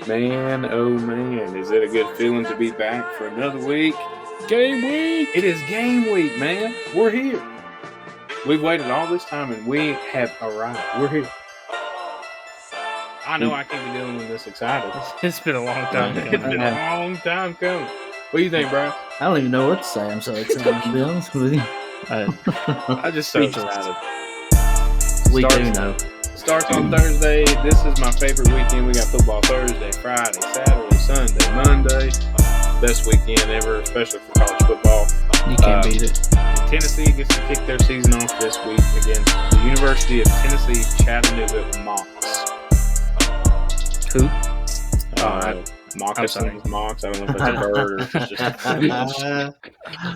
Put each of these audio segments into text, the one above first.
Man, oh man, is it a good feeling to be back for another week? Game week! It is game week, man. We're here. We've waited all this time and we have arrived. We're here. I know I can't be dealing with this excited. It's been a long time It's coming. been a long time coming. What do you think, Brian? I don't even know what to say. I'm so excited to be honest with you. I'm just so excited. We do know. Starts on Thursday. This is my favorite weekend. We got football Thursday, Friday, Saturday, Sunday, Monday. Best weekend ever, especially for college football. You can't beat it. Tennessee gets to kick their season off this week against the University of Tennessee Chattanooga Mocs. Who? Moccasins, Mocs. I don't know if that's a bird or it's just a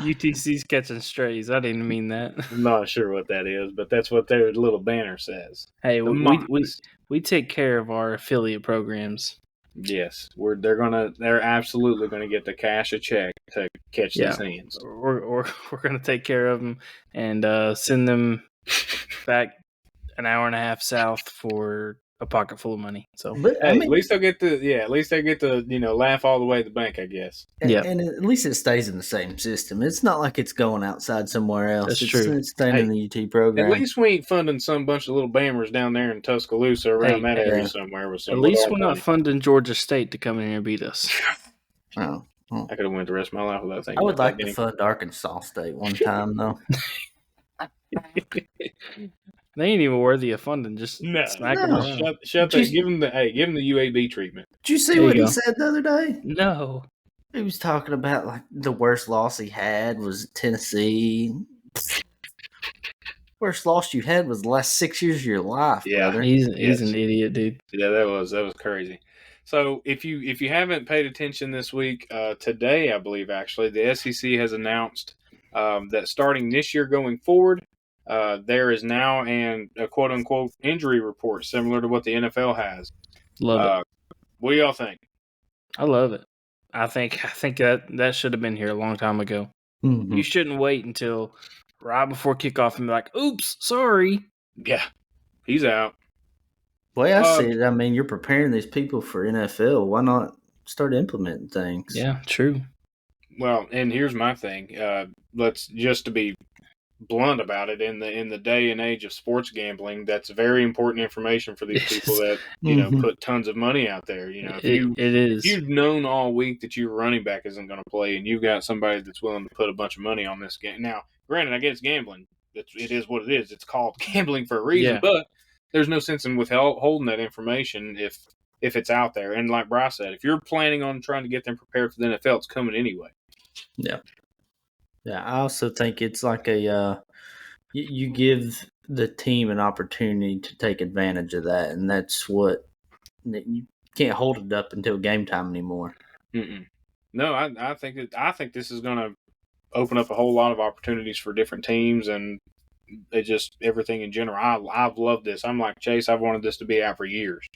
UTC's catching strays. I didn't mean that. I'm not sure what that is, but that's what their little banner says. Hey, we take care of our affiliate programs. Yes, they're absolutely gonna get to cash a check to catch these hands. We're gonna take care of them and send them back an hour and a half south for a pocket full of money. So, but, at least they get to laugh all the way to the bank, I guess. And at least it stays in the same system. It's not like it's going outside somewhere else. That's true. It's staying in the UT program. At least we ain't funding some bunch of little bammers down there in Tuscaloosa around that area somewhere. With some at least we're not funding Georgia State to come in here and beat us. Oh. I could have went the rest of my life without thinking. I would like to fund Arkansas State one time though. They ain't even worthy of funding. Just smack them around. Shut that. Give them the UAB treatment. Did you see what he said the other day? No. He was talking about like the worst loss he had was Tennessee. Worst loss you had was the last 6 years of your life. Yeah, brother. He's an idiot, dude. Yeah, that was crazy. So if you haven't paid attention this week, today I believe actually the SEC has announced that starting this year going forward, there is now a quote unquote injury report similar to what the NFL has. Love it. What do y'all think? I love it. I think that should have been here a long time ago. Mm-hmm. You shouldn't wait until right before kickoff and be like, "Oops, sorry." Yeah, he's out. The way I see it, I mean, you're preparing these people for NFL. Why not start implementing things? Yeah, true. Well, and here's my thing. Let's just to be blunt about it, in the day and age of sports gambling, that's very important information for these people that put tons of money out there. If you've known all week that your running back isn't going to play, and you've got somebody that's willing to put a bunch of money on this game. Now, granted, I guess gambling. It is what it is. It's called gambling for a reason, but there's no sense in withholding that information if it's out there. And like Bryce said, if you're planning on trying to get them prepared for the NFL, it's coming anyway. Yeah. Yeah, I also think it's like you give the team an opportunity to take advantage of that, and that's what you can't hold it up until game time anymore. Mm-mm. No, I think this is going to open up a whole lot of opportunities for different teams and just everything in general. I've loved this. I'm like Chase. I've wanted this to be out for years.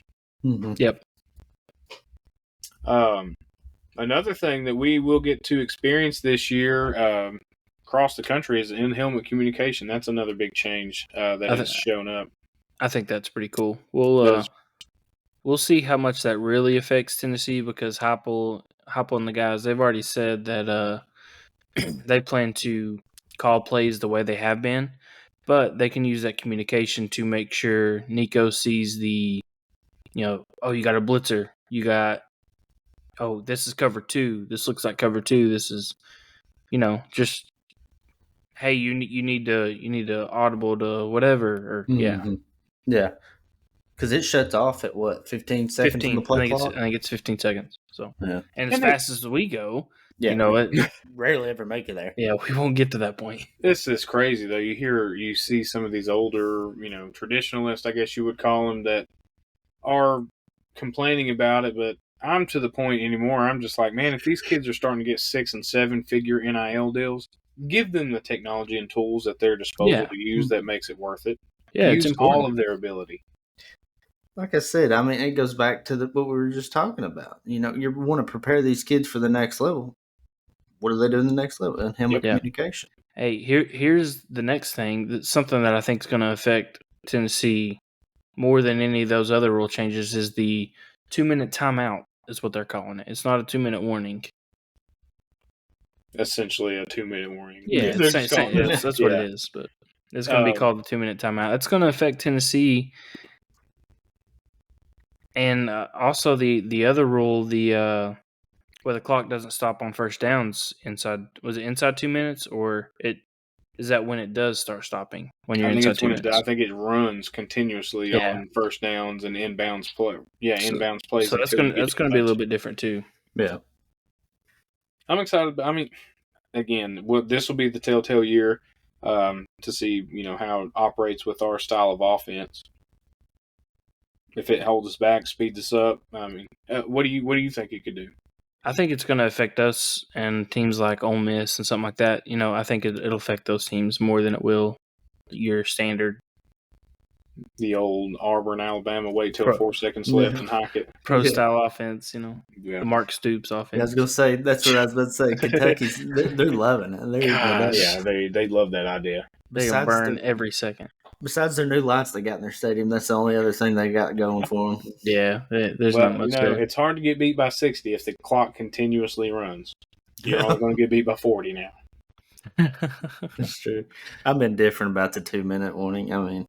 Mm-hmm. Yep. Another thing that we will get to experience this year across the country is in-helmet communication. That's another big change that has shown up. I think that's pretty cool. We'll see how much that really affects Tennessee because Heupel and the guys, they've already said that they plan to call plays the way they have been, but they can use that communication to make sure Nico sees you got a blitzer. You got this is cover 2. This looks like cover 2. This is, just, hey, you need to audible to whatever. Or yeah, because it shuts off at what 15 seconds on the play clock. I think it's 15 seconds. So yeah, and as fast as we go, it rarely ever make it there. Yeah, we won't get to that point. This is crazy though. You see some of these older, traditionalists, I guess you would call them, that are complaining about it, but I'm to the point anymore. I'm just like, man, if these kids are starting to get 6 and 7 figure NIL deals, give them the technology and tools at their disposal to use that makes it worth it. Yeah, use all of their ability. Like I said, I mean, it goes back to what we were just talking about. You want to prepare these kids for the next level. What do they do in the next level? In-helmet communication. Hey, here's the next thing. That's something that I think is going to affect Tennessee more than any of those other rule changes is the 2-minute timeout is what they're calling it. It's not a 2-minute warning. Essentially a 2-minute warning. Yeah, that's what it is. But it's going to be called a 2-minute timeout. That's going to affect Tennessee. And also the other rule, where the clock doesn't stop on first downs inside. Was it inside 2 minutes, or is that when it does start stopping when you're inside 2 minutes? I think it runs continuously on first downs and inbounds play. Yeah, inbounds plays. So that's going to be a little bit different too. Yeah, I'm excited. I mean, again, this will be the telltale year to see how it operates with our style of offense. If it holds us back, speeds us up. I mean, what do you think it could do? I think it's going to affect us and teams like Ole Miss and something like that. I think it'll affect those teams more than it will your standard. The old Auburn, Alabama, wait till 4 seconds left and hike it. Pro-style offense, the Mark Stoops offense. Yeah, I was going to say, that's what I was about to say. Kentucky's, they're loving it. They love that idea. They can burn every second. Besides their new lights they got in their stadium, that's the only other thing they got going for them. Yeah, there's not much there. It's hard to get beat by 60 if the clock continuously runs. You're only going to get beat by 40 now. That's true. I've been different about the 2-minute warning. I mean,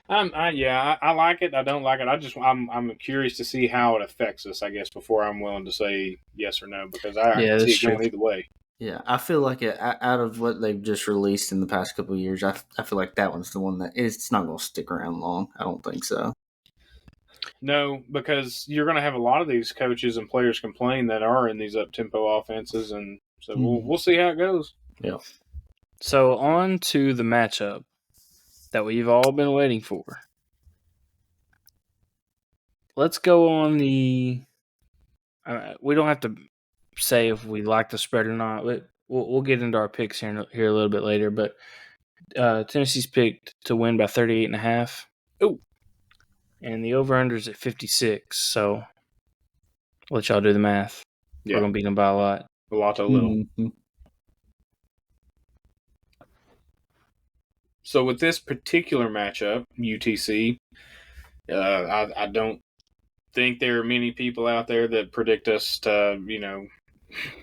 I like it. I don't like it. I'm curious to see how it affects us, I guess, before I'm willing to say yes or no, because I see it going either way. Yeah, I feel like out of what they've just released in the past couple of years, I feel like that one's the one that it's not going to stick around long. I don't think so. No, because you're going to have a lot of these coaches and players complain that are in these up-tempo offenses, and so we'll see how it goes. Yeah. So on to the matchup that we've all been waiting for. Let's go on the we don't have to say if we like the spread or not. We'll get into our picks here a little bit later, but Tennessee's picked to win by 38.5. Oh. And the over-under is at 56, so I'll let y'all do the math. Yeah. We're going to beat them by a lot. A lot to little. Mm-hmm. So with this particular matchup, UTC, I don't think there are many people out there that predict us to,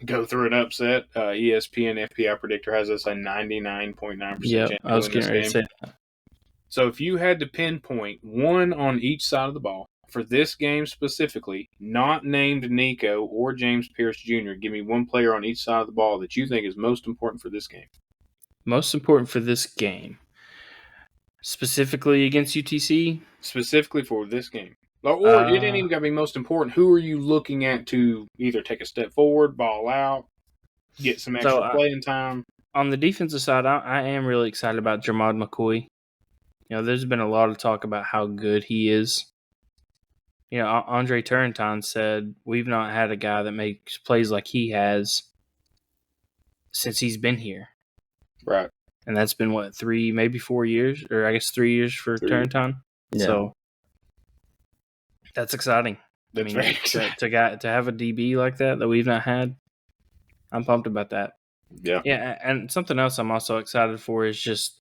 go through an upset. ESPN FPI predictor has us a 99.9% chance. I was getting ready to say that. So if you had to pinpoint one on each side of the ball for this game specifically, not named Nico or James Pierce Jr., give me one player on each side of the ball that you think is most important for this game. Most important for this game? Specifically against UTC? Specifically for this game. Or it ain't even got to be most important. Who are you looking at to either take a step forward, ball out, get some extra playing time? On the defensive side, I am really excited about Jermod McCoy. There's been a lot of talk about how good he is. Andre Turrentine said we've not had a guy that makes plays like he has since he's been here. Right. And that's been, 3, maybe 4 years? Or I guess 3 years for Turrentine. Yeah. So that's exciting. That's very exciting. To have a DB like that we've not had, I'm pumped about that. Yeah. Yeah, and something else I'm also excited for is just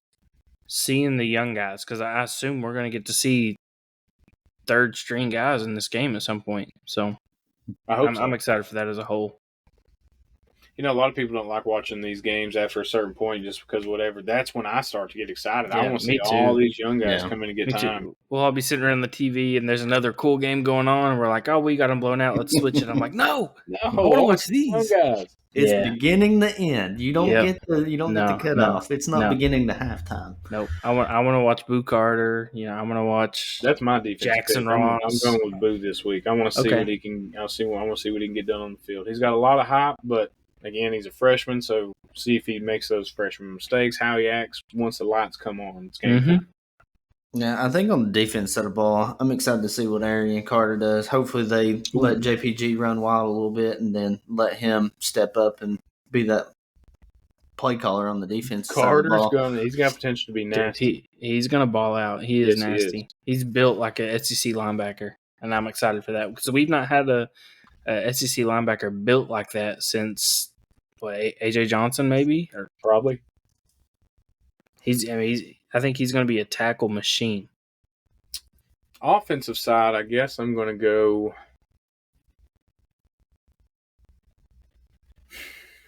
seeing the young guys, because I assume we're going to get to see third-string guys in this game at some point. So I'm excited for that as a whole. A lot of people don't like watching these games after a certain point just because whatever. That's when I start to get excited. I want to see all these young guys come in and get time. Too. We'll all be sitting around the TV and there's another cool game going on and we're like, oh, we got them blown out. Let's switch it. I'm like, no, I want to watch these. Guys. It's beginning to end. You don't get the cutoff. It's not beginning to halftime. Nope. I want to watch Boo Carter. I want to watch. That's my defense. Jackson Ross. I'm going with Boo this week. I want to see what he can. I want to see what he can get done on the field. He's got a lot of hype, but again, he's a freshman, so see if he makes those freshman mistakes. How he acts once the lights come on. It's game time. Yeah, I think on the defense side of the ball, I'm excited to see what Arian Carter does. Hopefully they let JPG run wild a little bit and then let him step up and be that play caller on the defense side of the ball. He's got potential to be nasty. He's going to ball out. He is nasty. He's built like a SEC linebacker, and I'm excited for that because we've not had a SEC linebacker built like that since AJ Johnson maybe or probably. I think he's going to be a tackle machine. Offensive side, I guess I'm going to go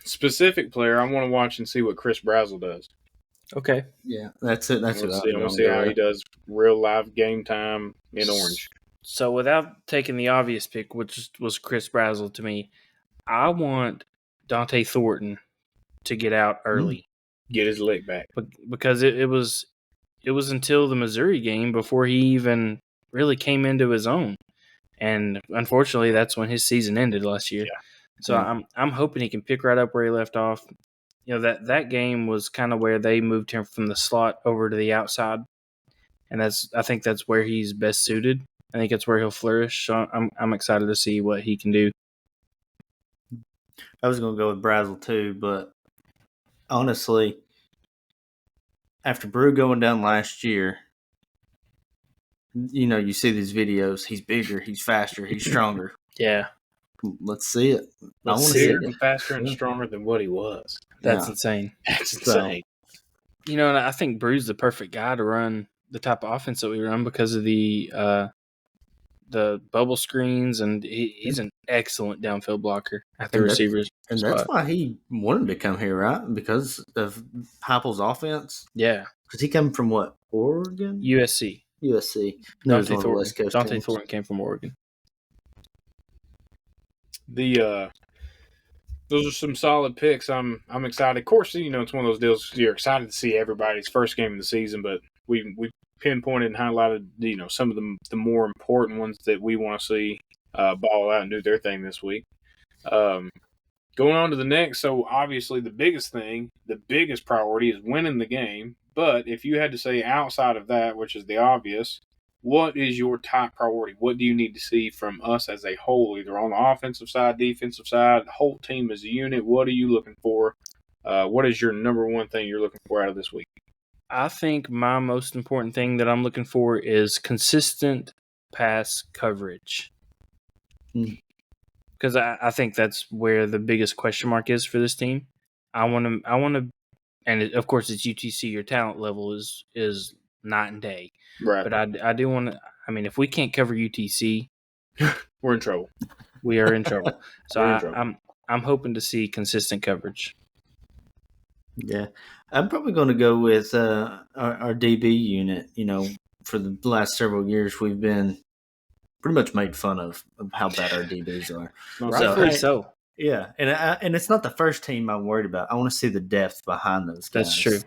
specific player, I want to watch and see what Chris Brazzell does. Okay. Yeah, that's it. That's what I want to see how he does real live game time in Orange. So without taking the obvious pick, which was Chris Brazzell to me, I want Dante Thornton to get out early. Get his leg back. Because it was until the Missouri game before he even really came into his own. And unfortunately, that's when his season ended last year. Yeah. So I'm hoping he can pick right up where he left off. You know, that game was kind of where they moved him from the slot over to the outside. And I think that's where he's best suited. I think that's where he'll flourish. So I'm excited to see what he can do. I was going to go with Brazzell too, but honestly, after Brew going down last year, you know, you see these videos. He's bigger, he's faster, he's stronger. Yeah. Let's see it. I want to see it. Faster and stronger than what he was. That's insane. That's insane. You know, and I think Brew's the perfect guy to run the type of offense that we run because of the bubble screens, and he's an excellent downfield blocker at the receivers. And that's why he wanted to come here, right? Because of Heupel's offense? Yeah. Because he came from what? Oregon? USC. Dante Thornton came from Oregon. Those are some solid picks. I'm excited. Of course, you know, it's one of those deals you're excited to see everybody's first game of the season, but we pinpointed and highlighted, you know, some of the more important ones that we want to see ball out and do their thing this week. Going on to the next, so obviously the biggest priority is winning the game. But if you had to say outside of that, which is the obvious, what is your top priority? What do you need to see from us as a whole, either on the offensive side, defensive side, the whole team as a unit? What are you looking for? What is your number one thing you're looking for out of this week? I think my most important thing that I'm looking for is consistent pass coverage. Because I think that's where the biggest question mark is for this team. I want to, and of course it's UTC. Your talent level is night and day. Right. But I do want to. I mean, if we can't cover UTC, we're in trouble. We are in trouble. So I'm hoping to see consistent coverage. Yeah, I'm probably going to go with our DB unit. You know, for the last several years, we've been pretty much made fun of how bad our DBs are. Rightfully so. Yeah, and it's not the first team I'm worried about. I want to see the depth behind those guys. That's true.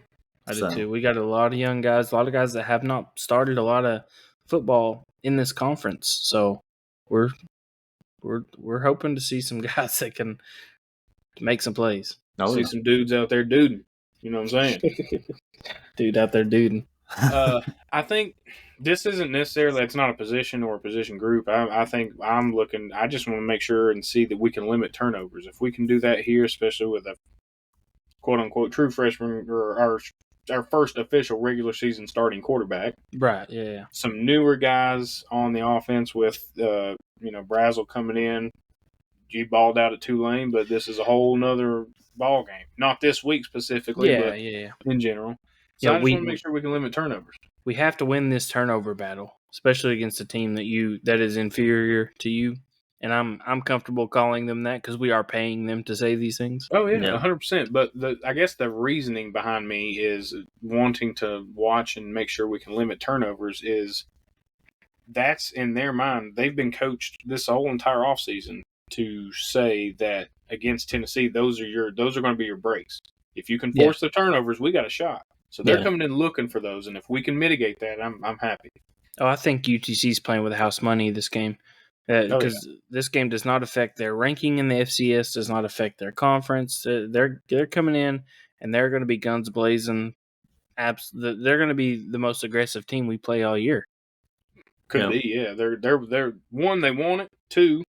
I do too. We got a lot of young guys, a lot of guys that have not started a lot of football in this conference. So we're hoping to see some guys that can make some plays. See some dudes out there duding. You know what I'm saying? Dude out there duding. I think this isn't necessarily, it's not a position or a position group. I think I just want to make sure and see that we can limit turnovers. If we can do that here, especially with a quote-unquote true freshman or our first official regular season starting quarterback. Right, yeah. Some newer guys on the offense with, Brazzell coming in. He balled out at Tulane, but this is a whole nother ball game. Not this week specifically, but in general. So I just want to make sure we can limit turnovers. We have to win this turnover battle, especially against a team that is inferior to you. And I'm comfortable calling them that because we are paying them to say these things. Oh, yeah, 100%. But I guess the reasoning behind me is wanting to watch and make sure we can limit turnovers is that's in their mind. They've been coached this whole entire offseason to say that against Tennessee, those are going to be your breaks. If you can force the turnovers, we got a shot. So they're coming in looking for those, and if we can mitigate that, I'm happy. Oh, I think UTC's playing with house money this game because this game does not affect their ranking in the FCS, does not affect their conference. They're coming in, and they're going to be guns blazing. They're going to be the most aggressive team we play all year. Could be, yeah. They're one, they want it. Two,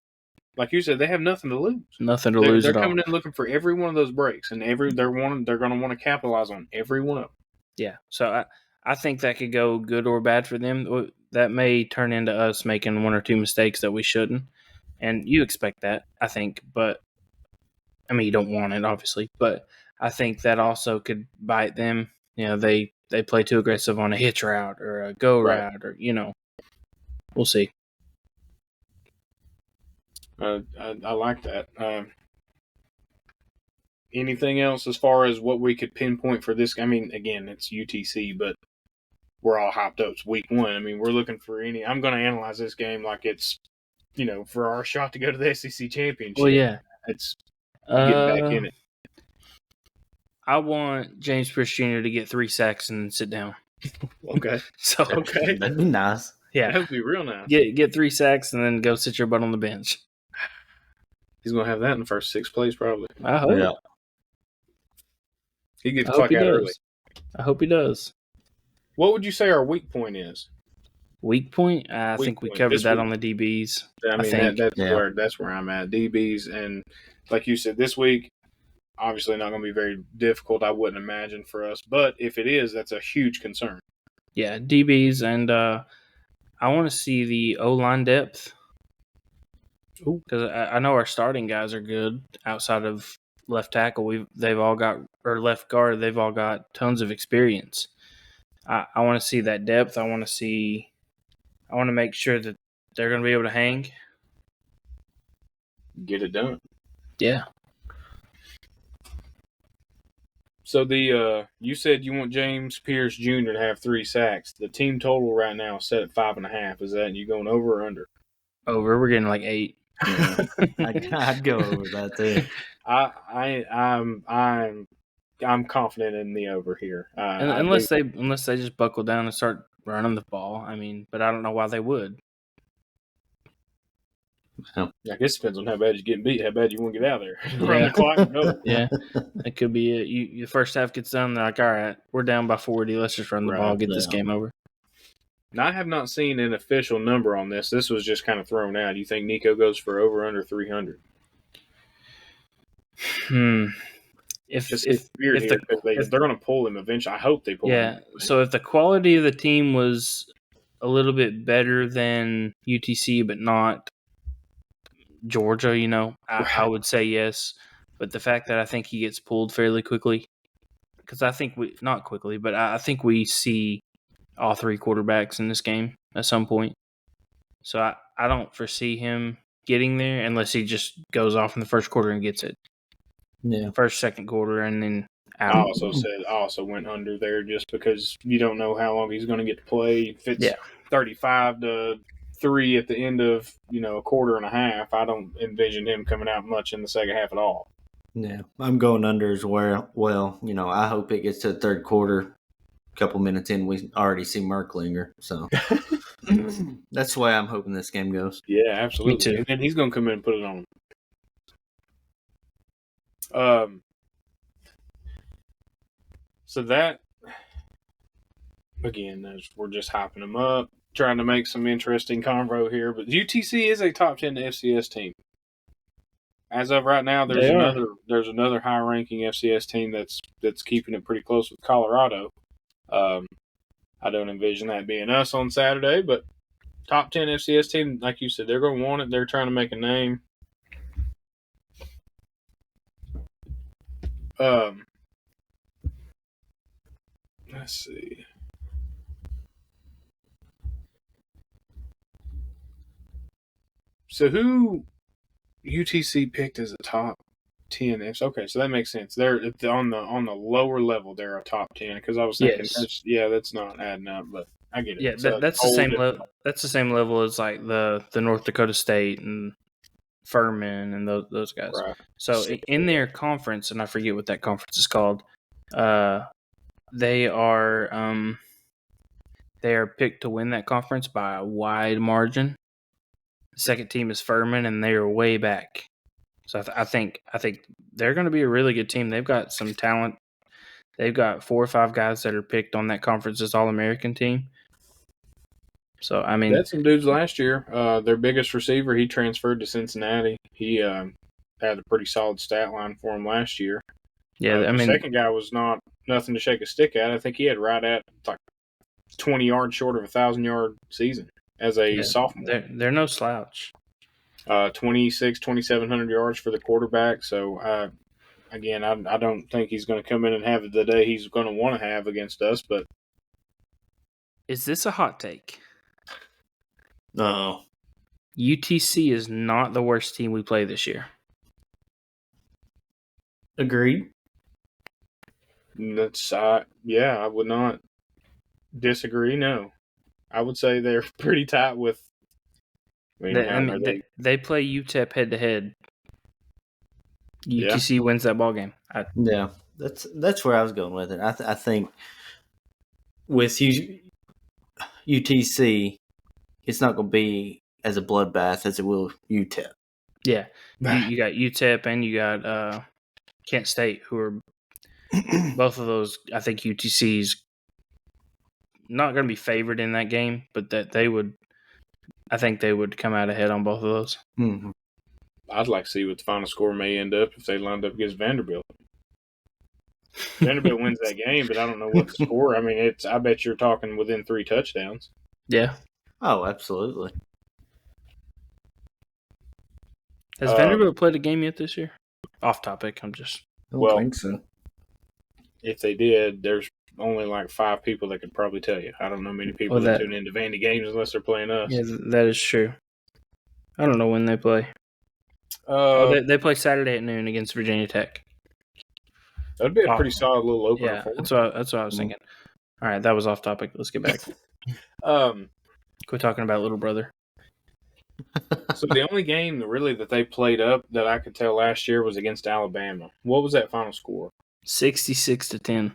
like you said, they have nothing to lose. Nothing to lose at all. They're coming in looking for every one of those breaks, and they're going to want to capitalize on every one of them. Yeah, so I think that could go good or bad for them. That may turn into us making one or two mistakes that we shouldn't, and you expect that, I think. But I mean, you don't want it, obviously, but I think that also could bite them. You know, they play too aggressive on a hitch route or a go route, or we'll see. I like that. anything else as far as what we could pinpoint for this? I mean, again, it's UTC, but we're all hyped up. It's week 1. I mean, we're looking for any. I'm going to analyze this game like it's, for our shot to go to the SEC championship. Well, yeah, it's getting back in it. I want James Pierce Jr. to get 3 sacks and sit down. Okay. Okay, that'd be nice. Yeah, that would be real nice. Get 3 sacks and then go sit your butt on the bench. He's going to have that in the first 6 plays, probably. I hope. Yeah. He gets clock out early. I hope he does. What would you say our weak point is? Weak point? I think we covered that on the DBs. I mean, that's where I'm at. DBs, and like you said, this week, obviously not going to be very difficult, I wouldn't imagine, for us. But if it is, that's a huge concern. Yeah, DBs, and I want to see the O-line depth. Because I know our starting guys are good outside of left tackle. They've all got, or left guard, they've all got tons of experience. I want to see that depth. I want to make sure that they're going to be able to hang. Get it done. Yeah. So you said you want James Pierce Jr. to have 3 sacks. The team total right now is set at 5.5. Is that you going over or under? Over. We're getting like 8. Yeah. I'd go over that too. I'm confident in the over here. Unless they just buckle down and start running the ball. I mean, but I don't know why they would. I guess it depends on how bad you're getting beat, how bad you want to get out of there. Run the clock and go. Yeah, that could be it. The first half gets done, they're like, all right, we're down by 40. Let's just run the ball, get this game over. Now, I have not seen an official number on this. This was just kind of thrown out. Do you think Nico goes for over under 300? If they're going to pull him eventually, I hope they pull him. Yeah. So if the quality of the team was a little bit better than UTC, but not Georgia, I would say yes. But the fact that I think he gets pulled fairly quickly, because I think not quickly, but I think we see all 3 quarterbacks in this game at some point. So I don't foresee him getting there unless he just goes off in the first quarter and gets it. Yeah. First, second quarter, and then out. I also went under there just because you don't know how long he's going to get to play. If it's 35-3 at the end of a quarter and a half, I don't envision him coming out much in the second half at all. Yeah, I'm going under as well. Well, I hope it gets to the third quarter. A couple minutes in, we already see Merklinger. So that's the way I'm hoping this game goes. Yeah, absolutely. Me too. And he's going to come in and put it on. So that, again, we're just hyping them up, trying to make some interesting convo here. But UTC is a top 10 FCS team. As of right now, there's another high-ranking FCS team that's keeping it pretty close with Colorado. I don't envision that being us on Saturday, but top 10 FCS team, like you said, they're going to want it. They're trying to make a name. Let's see. So who UTC picked as a top 10? Okay, so that makes sense. They're on the lower level. They're a top 10 because I was thinking, that's not adding up, but I get it. Yeah, that's the same level. That's the same level as like the North Dakota State and Furman and those guys. Right. So in their conference, and I forget what that conference is called, they are picked to win that conference by a wide margin. The second team is Furman, and they are way back. So I think they're going to be a really good team. They've got some talent. They've got 4 or 5 guys that are picked on that conference's All-American team. So, I mean, they had some dudes last year. Their biggest receiver, he transferred to Cincinnati. He had a pretty solid stat line for him last year. Yeah, the second guy was nothing to shake a stick at. I think he had right at like 20 yards short of a 1,000-yard season as a sophomore. They're no slouch. 2,700 yards for the quarterback. So, again, I don't think he's going to come in and have the day he's going to want to have against us. But is this a hot take? No. UTC is not the worst team we play this year. Agreed. That's yeah, I would not disagree. No, I would say they're pretty tight with. They play UTEP head to head. UTC Yeah. wins that ball game. Yeah, that's where I was going with it. I think with UTC, it's not going to be as a bloodbath as it will UTEP. Yeah, you got UTEP and you got Kent State, who are both of those. I think UTC's not going to be favored in that game, but that they would. I think they would come out ahead on both of those. Mm-hmm. I'd like to see what the final score may end up if they lined up against Vanderbilt. Vanderbilt wins that game, but I don't know what the score. I mean, I bet you're talking within 3 touchdowns. Yeah. Oh, absolutely. Has Vanderbilt played a game yet this year? Off topic. I don't think so. If they did, there's only like 5 people that could probably tell you. I don't know many people that tune into Vandy games unless they're playing us. Yeah, that is true. I don't know when they play. They play Saturday at noon against Virginia Tech. That'd be a pretty solid little opener. Yeah, that's what I was thinking. All right, that was off topic. Let's get back. Quit talking about little brother. So the only game really that they played up that I could tell last year was against Alabama. What was that final score? 66-10.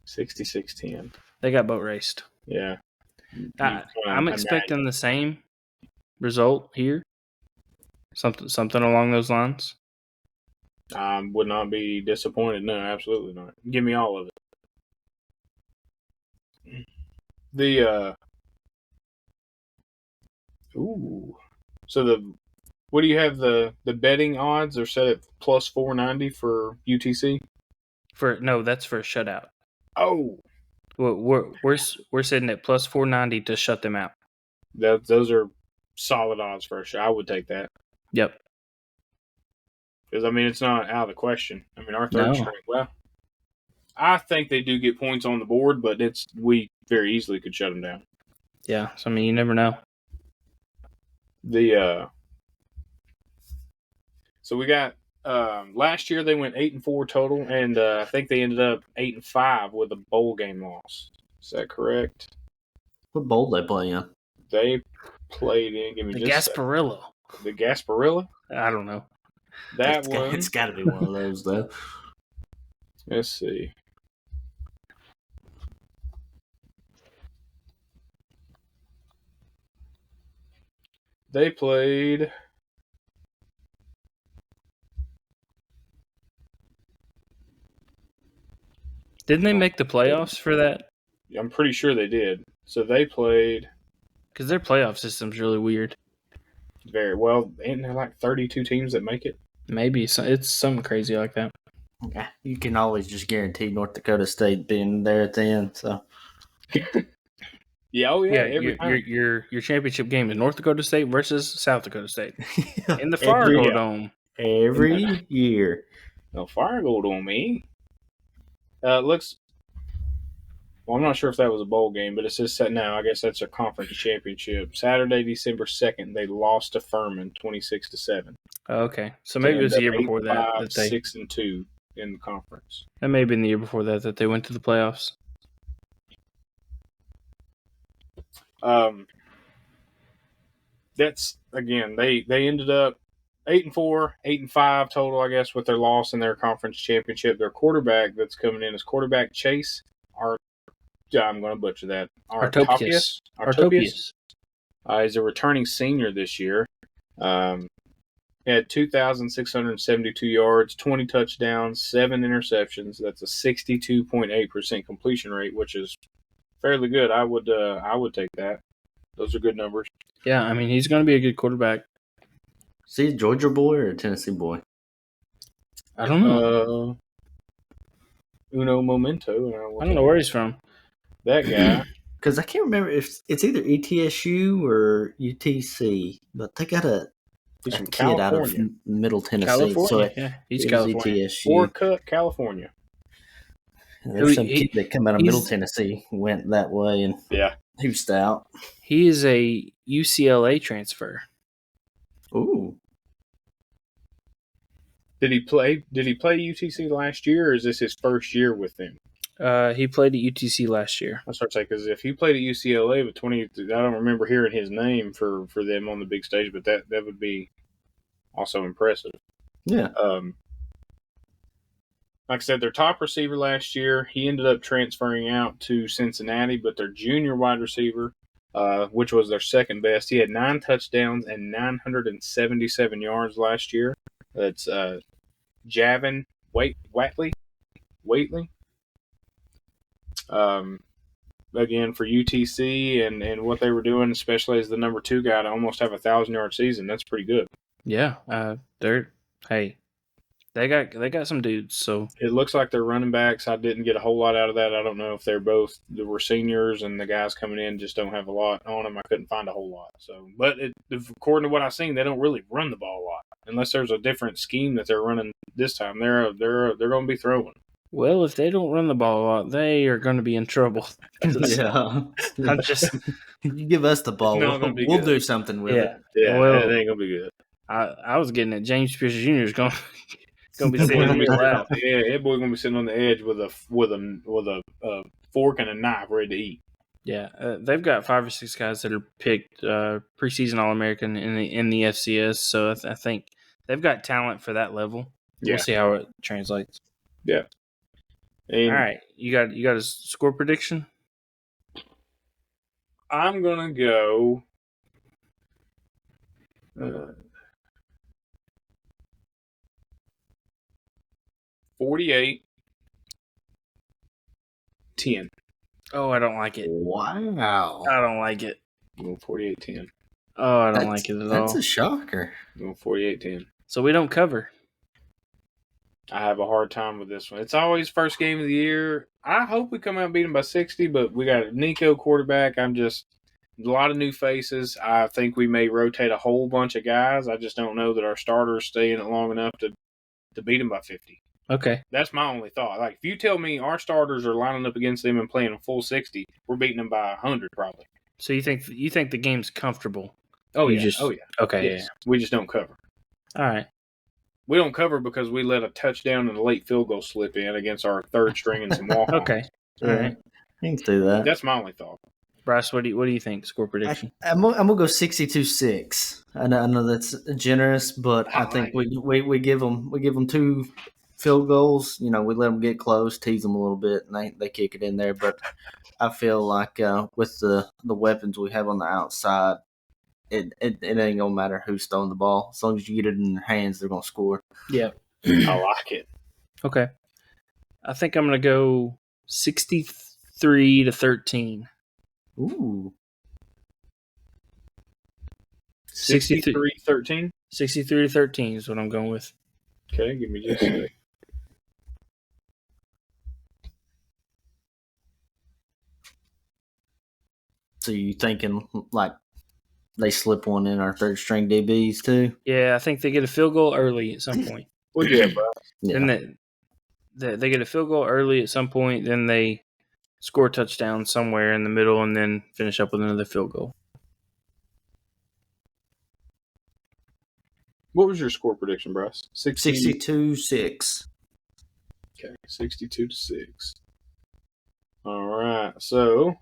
66-10. They got boat raced. Yeah. I'm expecting the same result here. Something along those lines. I would not be disappointed. No, absolutely not. Give me all of it. What do you have the betting odds are set at plus 490 for UTC? That's for a shutout. Oh, we're sitting at plus 490 to shut them out. Those are solid odds for a shot. I would take that. Yep. Because I mean, it's not out of the question. I mean, our third string. Well, I think they do get points on the board, but we very easily could shut them down. Yeah. So I mean, you never know. So we got last year they went 8-4 total, and I think they ended up 8-5 with a bowl game loss. Is that correct? What bowl they play in? They played in. Give me the just Gasparilla. The Gasparilla? I don't know. It's got to be one of those though. Let's see. They played. Didn't they make the playoffs for that? I'm pretty sure they did. So they played. Because their playoff system's really weird. Very well. Ain't there like 32 teams that make it? Maybe. It's something crazy like that. Yeah, you can always just guarantee North Dakota State being there at the end. So. Yeah, every time. Your championship game is North Dakota State versus South Dakota State in the Fargo Dome every year. No Fargo Dome, eh? Looks. Well, I'm not sure if that was a bowl game, but it says set now. I guess that's a conference championship. Saturday, December 2nd, they lost to Furman 26-7. Okay, so maybe it was the year before that. 6-2 in the conference. That may have been the year before that they went to the playoffs. That's again. They ended up 8-4, 8-5 total, I guess, with their loss in their conference championship. Their quarterback that's coming in is quarterback Chase. I'm going to butcher that. Artopius. He's a returning senior this year. He had 2,672 yards, 20 touchdowns, 7 interceptions. That's a 62.8% completion rate, which is fairly good. I would take that. Those are good numbers. Yeah, I mean, he's going to be a good quarterback. Is he a Georgia boy or a Tennessee boy? I don't know. Uno momento. I don't know where he's from. That guy. Because I can't remember if it's either ETSU or UTC, but they got a kid California. out of Middle Tennessee. California, he's California. Orcutt, California. There's some kid that come out of Middle Tennessee, went that way, and he was stout. He is a UCLA transfer. Ooh. Did he play UTC last year, or is this his first year with them? He played at UTC last year. I start to say because if he played at UCLA with 20, I don't remember hearing his name for them on the big stage, but that would be also impressive. Yeah. Like I said, their top receiver last year, he ended up transferring out to Cincinnati, but their junior wide receiver, which was their second best, he had 9 touchdowns and 977 yards last year. That's Javin Waitley. Again, for UTC and what they were doing, especially as the number 2 guy to almost have a 1,000-yard season, that's pretty good. Yeah, they got some dudes. So it looks like they're running backs. I didn't get a whole lot out of that. I don't know if they were seniors and the guys coming in just don't have a lot on them. I couldn't find a whole lot. So, but according to what I've seen, they don't really run the ball a lot unless there's a different scheme that they're running this time. They're going to be throwing. Well, if they don't run the ball a lot, they are going to be in trouble. Yeah. I'm just you give us the ball, we'll do something with it. Yeah, well, it ain't gonna be good. I was getting it. James Pierce Jr. is going to be sitting on the lap. Yeah, that boy's going to be sitting on the edge with a fork and a knife ready to eat. Yeah, they've got 5 or 6 guys that are picked preseason All-American in the FCS, so I think they've got talent for that level. Yeah. We'll see how it translates. Yeah. And all right, you got a score prediction? I'm gonna go 48-10. Oh, I don't like it. Wow. I don't like it. I'm going 48-10. Oh, I don't like it at all. That's a shocker. I'm going 48-10. So we don't cover. I have a hard time with this one. It's always first game of the year. I hope we come out and beat them by 60, but we got a Nico quarterback. A lot of new faces. I think we may rotate a whole bunch of guys. I just don't know that our starters stay in it long enough to beat them by 50. Okay. That's my only thought. Like, if you tell me our starters are lining up against them and playing a full 60, we're beating them by 100 probably. So you think the game's comfortable? Oh, yeah. Okay, yes. Yeah. We just don't cover. All right. We don't cover because we let a touchdown and a late field goal slip in against our third string and some walk-ons. Okay. All right. You can do that. That's my only thought. Bryce, what do you think? Score prediction? I'm gonna go 62-6. I know that's generous, but I think we give them 2 field goals. You know, we let them get close, tease them a little bit, and they kick it in there. But I feel like with the weapons we have on the outside, it ain't gonna matter who's throwing the ball. As long as you get it in their hands, they're gonna score. Yeah, I like it. Okay, I think I'm gonna go 63-13. Ooh, 63-13. 63-13 is what I'm going with. Okay, give me just a second. So you thinking like they slip one in our third string DBs too? Yeah, I think they get a field goal early at some point. Well, yeah, bro. Yeah. Then they get a field goal early at some point. Then they score a touchdown somewhere in the middle, and then finish up with another field goal. What was your score prediction, Bryce? 62-6. Okay, 62-6. All right, so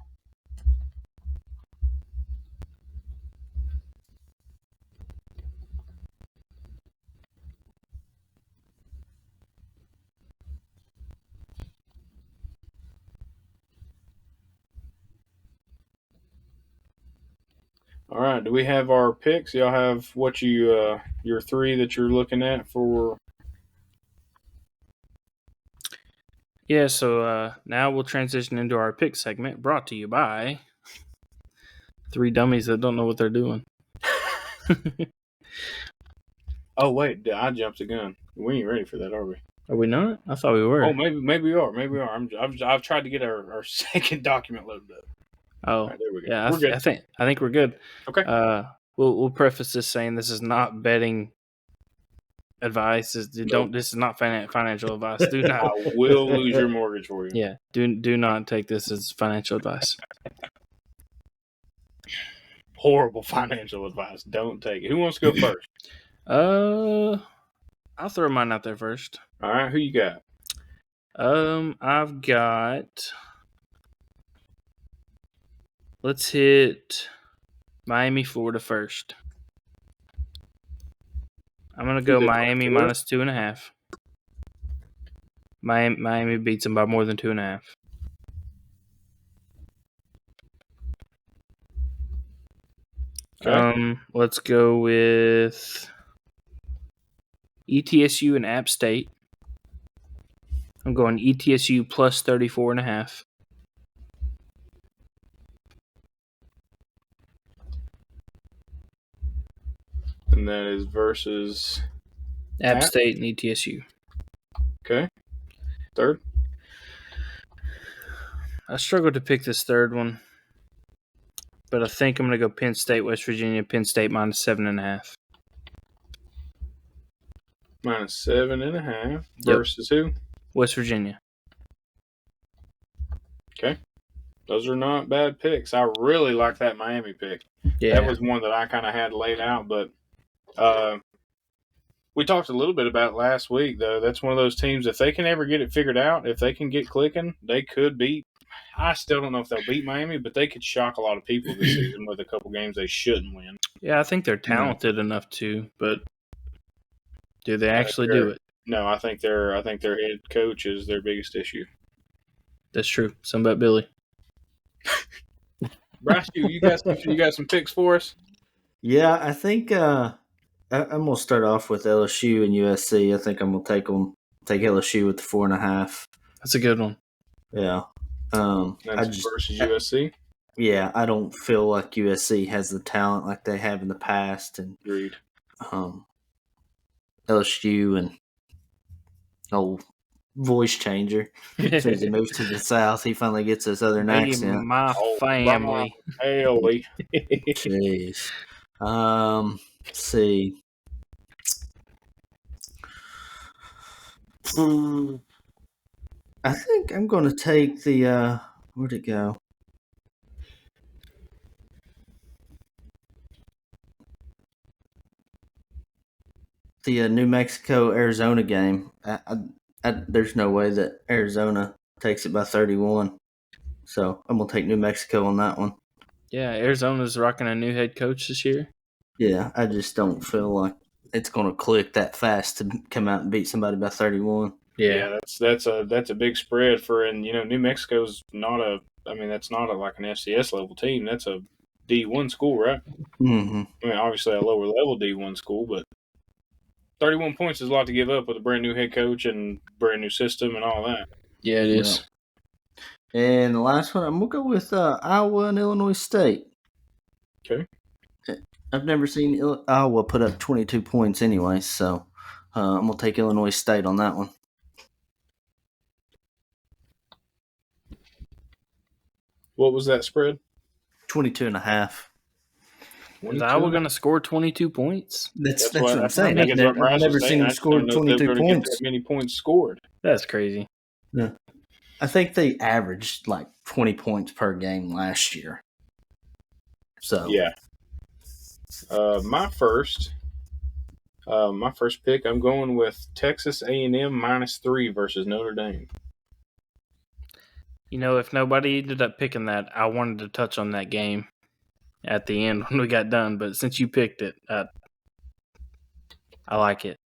all right, do we have our picks? Y'all have what your 3 that you're looking at for? Yeah, so now we'll transition into our pick segment, brought to you by 3 dummies that don't know what they're doing. Oh wait, I jumped the gun. We ain't ready for that, are we? Are we not? I thought we were. Oh, maybe we are. Maybe we are. I've tried to get our second document loaded up. Oh, right, there we go. Yeah, we're good. I think we're good. Okay. We'll preface this saying this is not betting advice. This is not financial advice. Do not. I will lose your mortgage for you. Yeah. Do not take this as financial advice. Horrible financial advice. Don't take it. Who wants to go first? I'll throw mine out there first. All right, who you got? I've got. Let's hit Miami, Florida first. I'm gonna go Miami minus 2.5. Miami beats them by more than 2.5. Okay. Let's go with ETSU and App State. I'm going ETSU plus 34.5. And that is versus App State and ETSU. Okay. Third? I struggled to pick this third one, but I think I'm going to go Penn State, West Virginia. Penn State minus 7.5. Minus 7.5 versus who? West Virginia. Okay. Those are not bad picks. I really like that Miami pick. Yeah. That was one that I kind of had laid out, but we talked a little bit about it last week, though. That's one of those teams, if they can ever get it figured out, if they can get clicking, they could beat. I still don't know if they'll beat Miami, but they could shock a lot of people this season with a couple games they shouldn't win. Yeah, I think they're talented enough to, but do they actually do it? No, I think their head coach is their biggest issue. That's true. Some about Billy. Bryce, you got some picks for us? Yeah, I think I'm gonna start off with LSU and USC. I think I'm gonna take LSU with the 4.5. That's a good one. Yeah. That's versus USC. Yeah, I don't feel like USC has the talent like they have in the past, and Agreed. LSU and old voice changer. As soon as he moves to the South, he finally gets his Southern accent. My family. Haley. Jeez. Let's see. I think I'm going to take the where'd it go? The New Mexico-Arizona game. There's no way that Arizona takes it by 31. So I'm going to take New Mexico on that one. Yeah, Arizona's rocking a new head coach this year. Yeah, I just don't feel like it's going to click that fast to come out and beat somebody by 31. Yeah, that's a big spread for, and New Mexico's that's not like an FCS level team. That's a D1 school, right? Mm-hmm. I mean, obviously a lower level D1 school, but 31 points is a lot to give up with a brand new head coach and brand new system and all that. Yeah, it is. And the last one, I'm going to go with Iowa and Illinois State. Okay. I've never seen Iowa put up 22 points anyway, so I'm going to take Illinois State on that one. What was that spread? 22.5. Is Iowa going to score 22 points? That's what I'm saying. I've never seen them score 22 points. That many points scored. That's crazy. Yeah. I think they averaged like 20 points per game last year. So yeah. My first pick, I'm going with Texas A&M -3 versus Notre Dame. If nobody ended up picking that, I wanted to touch on that game at the end when we got done. But since you picked it, I like it.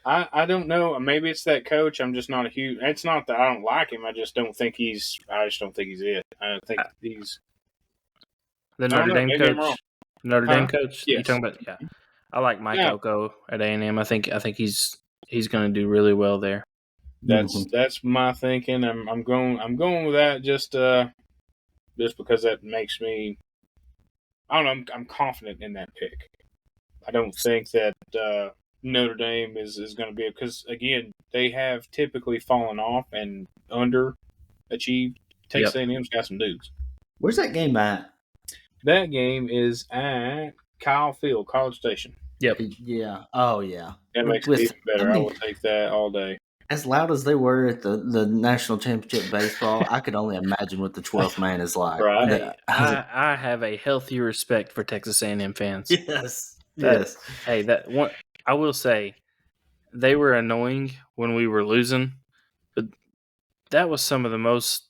I don't know. Maybe it's that coach. I'm just not a huge. It's not that I don't like him. I just don't think he's it. I think he's the Notre Dame coach. Notre Dame coach. Yes. You talking about? Yeah. I like Mike Elko at A&M. I think he's going to do really well there. That's my thinking. I'm going with that just because that makes me. I don't know. I'm confident in that pick. I don't think that Notre Dame is going to be, because again they have typically fallen off and underachieved. Texas A&M's got some dudes. Where's that game at? That game is at Kyle Field, College Station. Yep. Yeah. Oh yeah. That makes it even better. I will take that all day. As loud as they were at the national championship baseball, I could only imagine what the 12th man is like. Right. I have a healthy respect for Texas A&M fans. Yes. Hey, that one I will say they were annoying when we were losing, but that was some of the most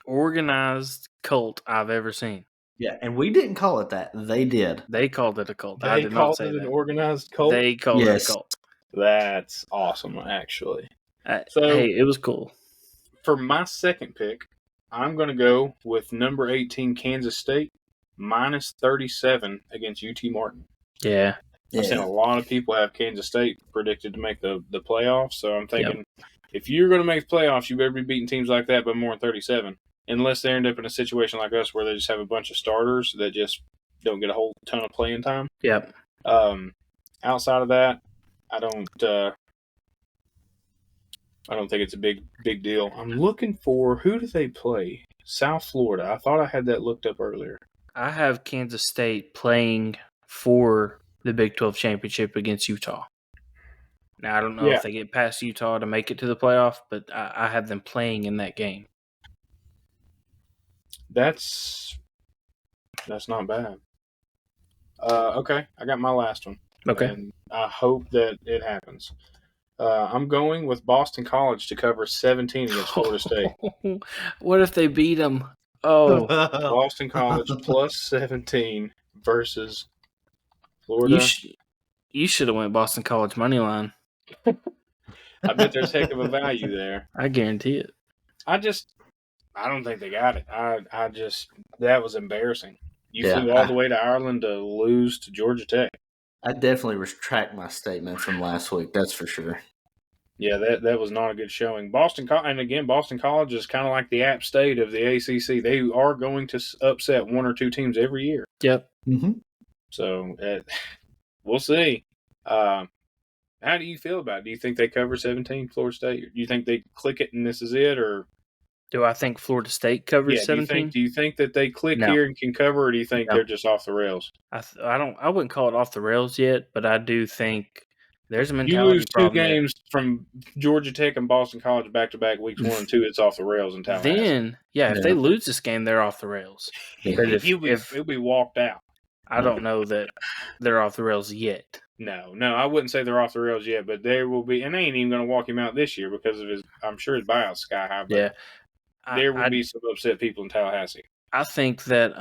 organized cult I've ever seen. Yeah, and we didn't call it that. They did. They called it a cult. I They did not called say it an that. organized cult? They called it a Yes. cult. That's awesome, actually. Hey, it was cool. For my second pick, I'm going to go with number 18 Kansas State minus 37 against UT Martin. Yeah. I've seen a lot of people have Kansas State predicted to make the playoffs, so I'm thinking if you're going to make the playoffs, you better be beating teams like that by more than 37, unless they end up in a situation like us where they just have a bunch of starters that just don't get a whole ton of playing time. Yep. Outside of that, I don't think it's a big deal. I'm looking for who do they play? South Florida. I thought I had that looked up earlier. I have Kansas State playing for the Big 12 championship against Utah. Now, I don't know if they get past Utah to make it to the playoff, but I have them playing in that game. That's not bad. Okay, I got my last one. Okay. And I hope that it happens. I'm going with Boston College to cover 17 against Florida State. What if they beat them? Oh. Boston College plus 17 versus Florida. You should have went Boston College money line. I bet there's heck of a value there. I guarantee it. I don't think they got it. That was embarrassing. You flew all the way to Ireland to lose to Georgia Tech. I definitely retract my statement from last week. That's for sure. Yeah, that was not a good showing. Boston College is kind of like the App State of the ACC. They are going to upset one or two teams every year. Yep. Mm-hmm. So we'll see. How do you feel about it? Do you think they cover 17, Florida State? Do you think they click it and this is it, or do I think Florida State covers 17? Do you think that they click here and can cover, or do you think they're just off the rails? I wouldn't call it off the rails yet, but I do think there's a mentality you lose problem. 2 games from Georgia Tech and Boston College back-to-back weeks 1 and 2, it's off the rails in Tallahassee. Then, if they lose this game, they're off the rails. But it'll be walked out. I don't know that they're off the rails yet. No, I wouldn't say they're off the rails yet, but there will be, and they ain't even going to walk him out this year because of I'm sure his buyout's sky high. But there will be some upset people in Tallahassee. I think that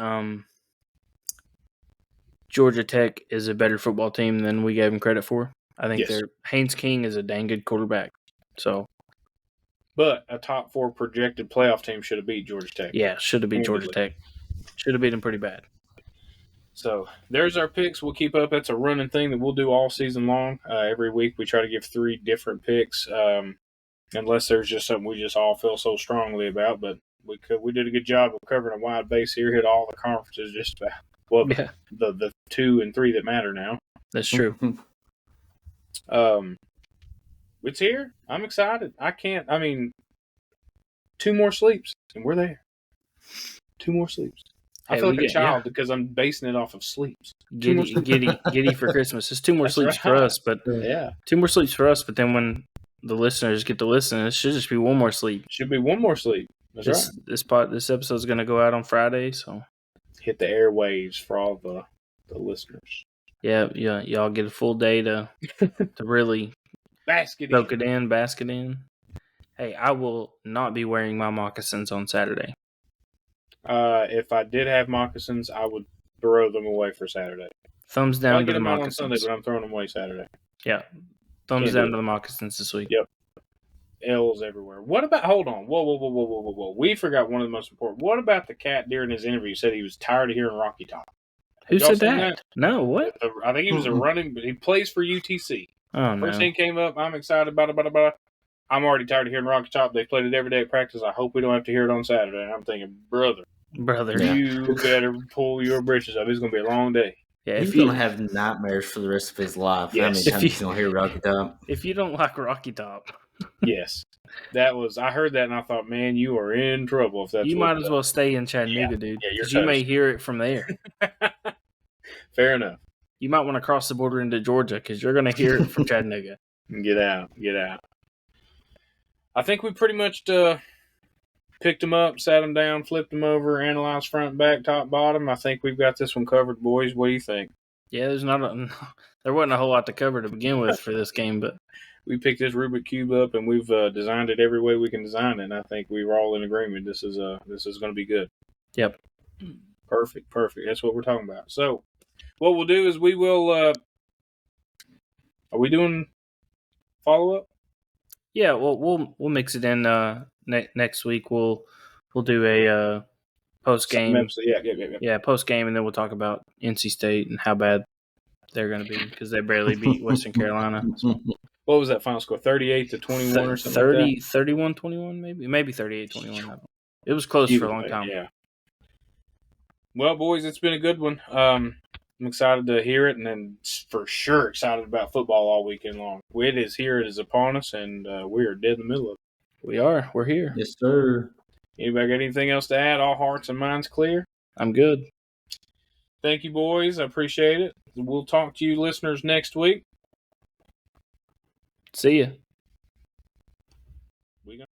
Georgia Tech is a better football team than we gave them credit for. I think Haynes King is a dang good quarterback. So, but a top 4 projected playoff team should have beat Georgia Tech. Yeah, should have beat Georgia Tech. Should have beat them pretty bad. So there's our picks. We'll keep up. That's a running thing that we'll do all season long. Every week we try to give 3 different picks, unless there's just something we just all feel so strongly about. But we did a good job of covering a wide base here. Hit all the conferences just about. Well, the 2 and 3 that matter now. That's true. It's here. I'm excited. 2 more sleeps and we're there. 2 more sleeps. I feel like a child because I'm basing it off of sleeps. Giddy for Christmas. It's 2 more sleeps for us, but 2 more sleeps for us. But then when the listeners get to listen, it should just be 1 more sleep. Should be 1 more sleep. That's right. This episode is going to go out on Friday, so hit the airwaves for all the listeners. Yeah. Y'all get a full day to really basket in. Hey, I will not be wearing my moccasins on Saturday. If I did have moccasins, I would throw them away for Saturday. Thumbs down to the moccasins. On Sunday, but I'm throwing them away Saturday. Yeah. Thumbs down to the moccasins this week. Yep. L's everywhere. What about, hold on. Whoa. We forgot one of the most important. What about the cat during his interview said he was tired of hearing Rocky Top? Who said that? No, what? I think he was but he plays for UTC. Oh, no. First thing came up, I'm excited about it. I'm already tired of hearing Rocky Top. They played it every day at practice. I hope we don't have to hear it on Saturday. And I'm thinking, brother, you better pull your britches up. It's going to be a long day. Yeah, he's going to have nightmares for the rest of his life. Yes. How many times he's going to hear Rocky Top? If you don't like Rocky Top. Yes. I heard that and I thought, man, you are in trouble if that's you might as well stay in Chattanooga, dude. Because you may hear it from there. Fair enough. You might want to cross the border into Georgia because you're going to hear it from Chattanooga. Get out. I think we pretty much picked them up, sat them down, flipped them over, analyzed front, back, top, bottom. I think we've got this one covered, boys. What do you think? Yeah, there wasn't a whole lot to cover to begin with for this game, but we picked this Rubik Cube up and we've designed it every way we can design it. And I think we were all in agreement. This is going to be good. Yep. Perfect. That's what we're talking about. So what we'll do is we will. Are we doing follow up? Yeah. Well, we'll mix it in next week. We'll do a post game. Yeah, post game, and then we'll talk about NC State and how bad they're going to be because they barely beat Western Carolina. So. What was that final score? 38-21 or something? 31-21, maybe 38-21. It was close for a long time. Yeah. Well, boys, it's been a good one. I'm excited to hear it, and then for sure excited about football all weekend long. It is here. It is upon us, and we are dead in the middle of it. We are. We're here. Yes, sir. Anybody got anything else to add? All hearts and minds clear? I'm good. Thank you, boys. I appreciate it. We'll talk to you listeners next week. See ya.